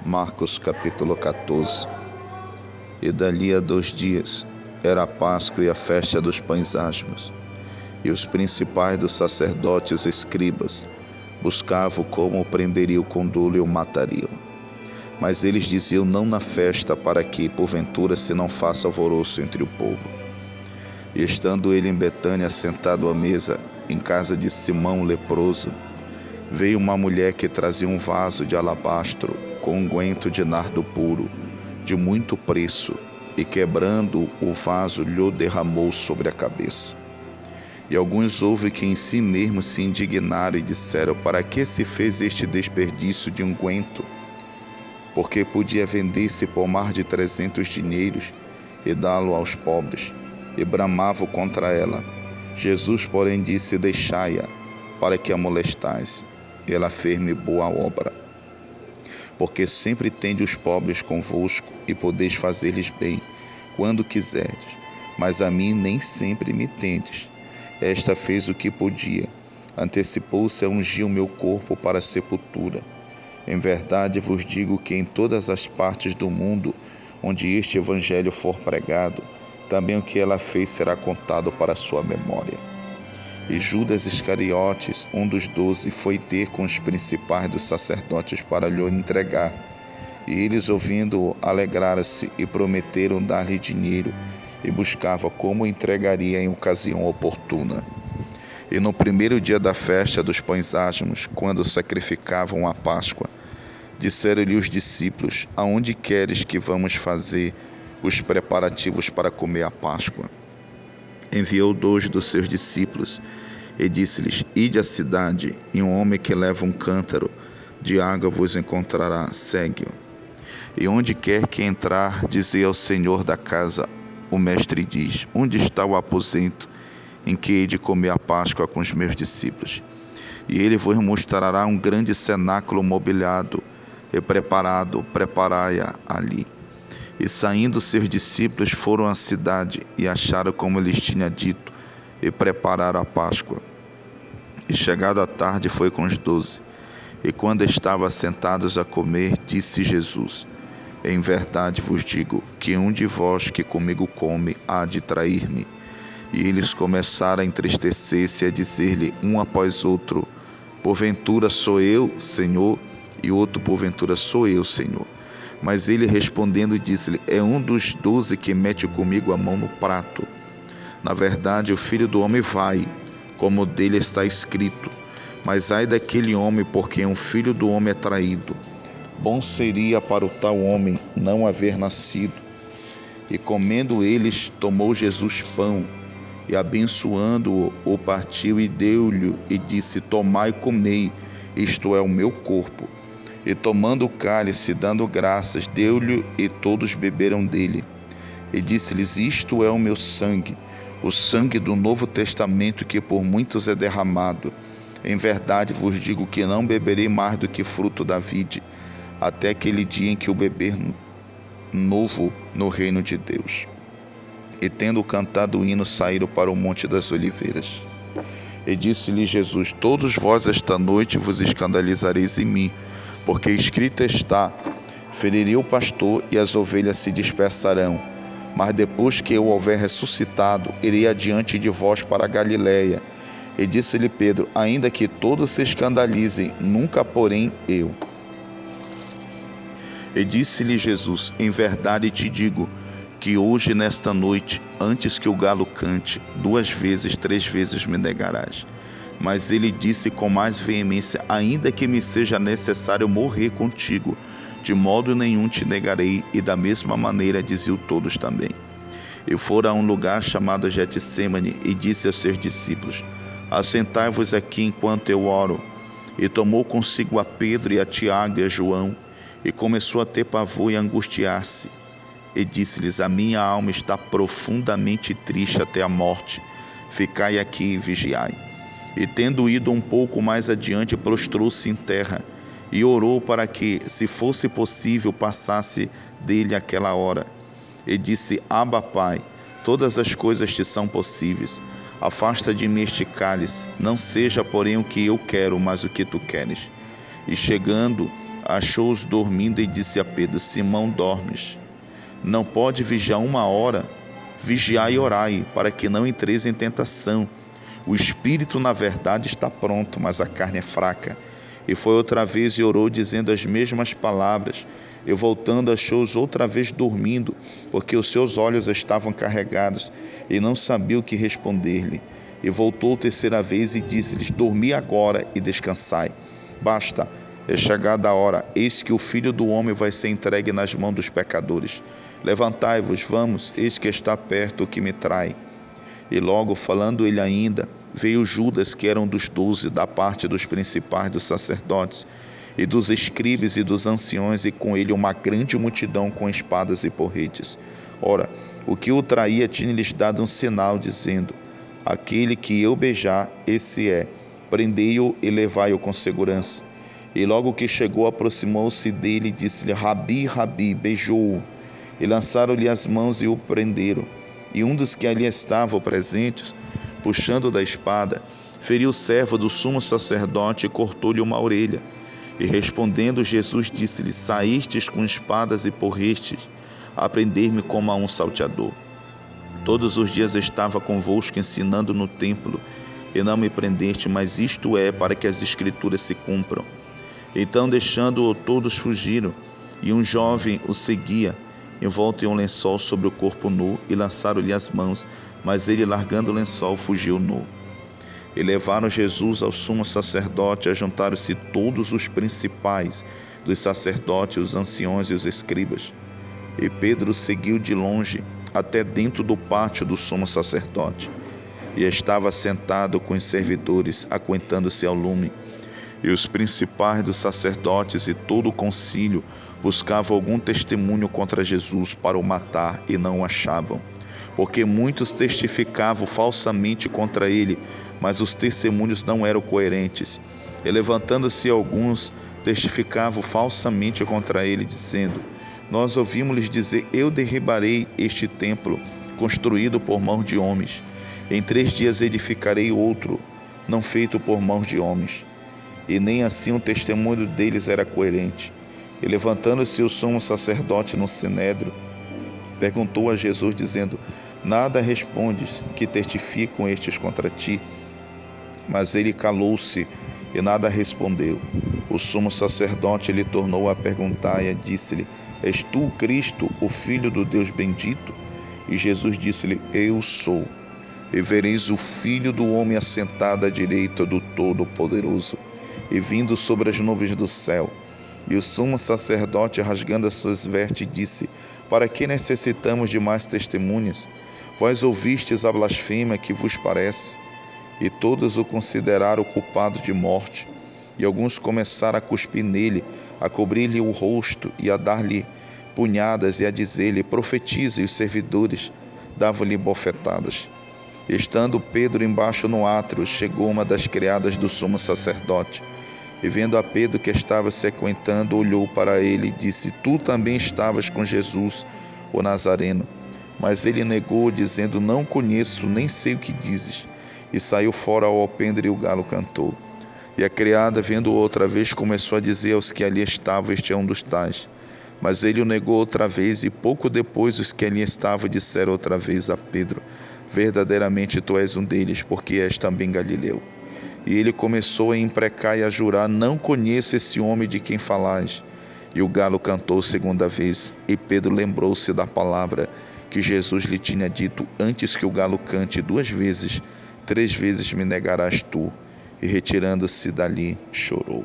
Marcos capítulo 14. E dali a 2 dias era a Páscoa e a festa dos pães asmos. E os principais dos sacerdotes e escribas buscavam como o prenderiam com dolo e o matariam. Mas eles diziam: não na festa, para que, porventura, se não faça alvoroço entre o povo. E estando ele em Betânia, sentado à mesa, em casa de Simão o leproso, veio uma mulher que trazia um vaso de alabastro com unguento de nardo puro, de muito preço, e quebrando o vaso, lhe derramou sobre a cabeça. E alguns houve que em si mesmos se indignaram e disseram: para que se fez este desperdício de unguento? Porque podia vender-se por mais de 300 dinheiros e dá-lo aos pobres. E bramavam contra ela. Jesus, porém, disse: deixai-a, para que a molestais. E ela fez-me boa obra. Porque sempre tende os pobres convosco, e podeis fazer-lhes bem, quando quiserdes. Mas a mim nem sempre me tendes. Esta fez o que podia. Antecipou-se a ungir o meu corpo para a sepultura. Em verdade vos digo que em todas as partes do mundo, onde este evangelho for pregado, também o que ela fez será contado para a sua memória. E Judas Iscariotes, um dos 12, foi ter com os principais dos sacerdotes para lhe entregar. E eles, ouvindo-o, alegraram-se e prometeram dar-lhe dinheiro, e buscava como o entregaria em ocasião oportuna. E no primeiro dia da festa dos pães asmos, quando sacrificavam a Páscoa, disseram-lhe os discípulos: aonde queres que vamos fazer os preparativos para comer a Páscoa? Enviou 2 dos seus discípulos e disse-lhes: ide à cidade, e um homem que leva um cântaro de água vos encontrará, segue-o. E onde quer que entrar, dizei ao senhor da casa: o mestre diz, onde está o aposento em que hei de comer a Páscoa com os meus discípulos? E ele vos mostrará um grande cenáculo mobiliado e preparado, preparai-a ali. E saindo seus discípulos foram à cidade e acharam como lhes tinha dito e prepararam a Páscoa. E chegada a tarde foi com os 12. E quando estavam sentados a comer, disse Jesus: em verdade vos digo que um de vós que comigo come há de trair-me. E eles começaram a entristecer-se e a dizer-lhe um após outro: porventura sou eu, Senhor? E outro: porventura sou eu, Senhor. Mas ele respondendo disse-lhe: é um dos 12 que mete comigo a mão no prato. Na verdade, o Filho do Homem vai, como dele está escrito. Mas ai daquele homem por quem o Filho do Homem é traído. Bom seria para o tal homem não haver nascido. E comendo eles, tomou Jesus pão, e abençoando-o, o partiu e deu-lhe, e disse: tomai e comei, isto é o meu corpo. E tomando o cálice, dando graças, deu-lhe, e todos beberam dele. E disse-lhes: isto é o meu sangue, o sangue do Novo Testamento, que por muitos é derramado. Em verdade vos digo que não beberei mais do que fruto da vide, até aquele dia em que o beber novo no reino de Deus. E tendo cantado o hino, saíram para o Monte das Oliveiras. E disse-lhe Jesus: todos vós esta noite vos escandalizareis em mim, porque escrito está: ferirei o pastor e as ovelhas se dispersarão. Mas depois que eu houver ressuscitado, irei adiante de vós para a Galiléia. E disse-lhe Pedro: ainda que todos se escandalizem, nunca porém eu. E disse-lhe Jesus: em verdade te digo, que hoje nesta noite, antes que o galo cante, 2 vezes, 3 vezes me negarás. Mas ele disse com mais veemência: ainda que me seja necessário morrer contigo, de modo nenhum te negarei. E da mesma maneira diziam todos também. E fora a um lugar chamado Getsêmani, e disse aos seus discípulos: assentai-vos aqui enquanto eu oro. E tomou consigo a Pedro e a Tiago e a João, e começou a ter pavor e a angustiar-se. E disse-lhes: a minha alma está profundamente triste até a morte. Ficai aqui e vigiai. E tendo ido um pouco mais adiante, prostrou-se em terra e orou para que, se fosse possível, passasse dele aquela hora. E disse: Abba, Pai, todas as coisas te são possíveis. Afasta de mim este cálice, não seja, porém, o que eu quero, mas o que tu queres. E chegando achou-os dormindo e disse a Pedro: Simão, dormes? Não pode vigiar 1 hora? Vigiai e orai, para que não entreis em tentação. O espírito, na verdade, está pronto, mas a carne é fraca. E foi outra vez e orou, dizendo as mesmas palavras. E voltando, achou-os outra vez dormindo, porque os seus olhos estavam carregados, e não sabia o que responder-lhe. E voltou 3ª vez e disse-lhes: Dormi agora e descansai. Basta, é chegada a hora, eis que o Filho do Homem vai ser entregue nas mãos dos pecadores. Levantai-vos, vamos, eis que está perto o que me trai. E logo, falando ele ainda, veio Judas, que era um dos 12, da parte dos principais dos sacerdotes, e dos escribas e dos anciões, e com ele uma grande multidão com espadas e porretes. Ora, o que o traía tinha-lhes dado um sinal, dizendo: Aquele que eu beijar, esse é, prendei-o e levai-o com segurança. E logo que chegou, aproximou-se dele e disse-lhe: Rabi, Rabi, beijou-o. E lançaram-lhe as mãos e o prenderam. E um dos que ali estavam presentes, puxando da espada, feriu o servo do sumo sacerdote e cortou-lhe uma orelha. E respondendo, Jesus disse-lhe: Saístes com espadas e porretes a prender-me como a um salteador. Todos os dias estava convosco ensinando no templo, e não me prendeste, mas isto é para que as Escrituras se cumpram. Então, deixando-o, todos fugiram, e um jovem o seguia, envolto em um lençol sobre o corpo nu, e lançaram-lhe as mãos, mas ele, largando o lençol, fugiu nu. E levaram Jesus ao sumo sacerdote, ajuntaram-se todos os principais dos sacerdotes, os anciões e os escribas. E Pedro seguiu de longe, até dentro do pátio do sumo sacerdote, e estava sentado com os servidores, aquentando-se ao lume. E os principais dos sacerdotes e todo o concílio buscavam algum testemunho contra Jesus para o matar, e não o achavam, porque muitos testificavam falsamente contra ele, mas os testemunhos não eram coerentes. E levantando-se alguns, testificavam falsamente contra ele, dizendo: Nós ouvimos-lhes dizer: Eu derribarei este templo, construído por mãos de homens. Em 3 dias edificarei outro, não feito por mãos de homens. E nem assim o testemunho deles era coerente. E levantando-se o sumo sacerdote no sinédrio, perguntou a Jesus, dizendo: Nada respondes que testificam estes contra ti? Mas ele calou-se e nada respondeu. O sumo sacerdote lhe tornou a perguntar e disse-lhe: És tu o Cristo, o Filho do Deus bendito? E Jesus disse-lhe: Eu sou. E vereis o Filho do Homem assentado à direita do Todo-Poderoso, e vindo sobre as nuvens do céu. E o sumo sacerdote, rasgando as suas vestes, disse: Para que necessitamos de mais testemunhas? Vós ouvistes a blasfêmia que vos parece? E todos o consideraram culpado de morte. E alguns começaram a cuspir nele, a cobrir-lhe o rosto e a dar-lhe punhadas e a dizer-lhe: Profetize. E os servidores davam-lhe bofetadas. Estando Pedro embaixo no átrio, chegou uma das criadas do sumo sacerdote. E vendo a Pedro que estava se aquentando, olhou para ele e disse: Tu também estavas com Jesus, o Nazareno. Mas ele negou, dizendo: Não conheço, nem sei o que dizes. E saiu fora ao alpendre, e o galo cantou. E a criada, vendo-o outra vez, começou a dizer aos que ali estavam: Este é um dos tais. Mas ele o negou outra vez, e pouco depois os que ali estavam disseram outra vez a Pedro: Verdadeiramente tu és um deles, porque és também galileu. E ele começou a imprecar e a jurar: Não conheço esse homem de quem falais. E o galo cantou 2ª vez, e Pedro lembrou-se da palavra que Jesus lhe tinha dito: Antes que o galo cante 2 vezes, 3 vezes me negarás tu. E retirando-se dali, chorou.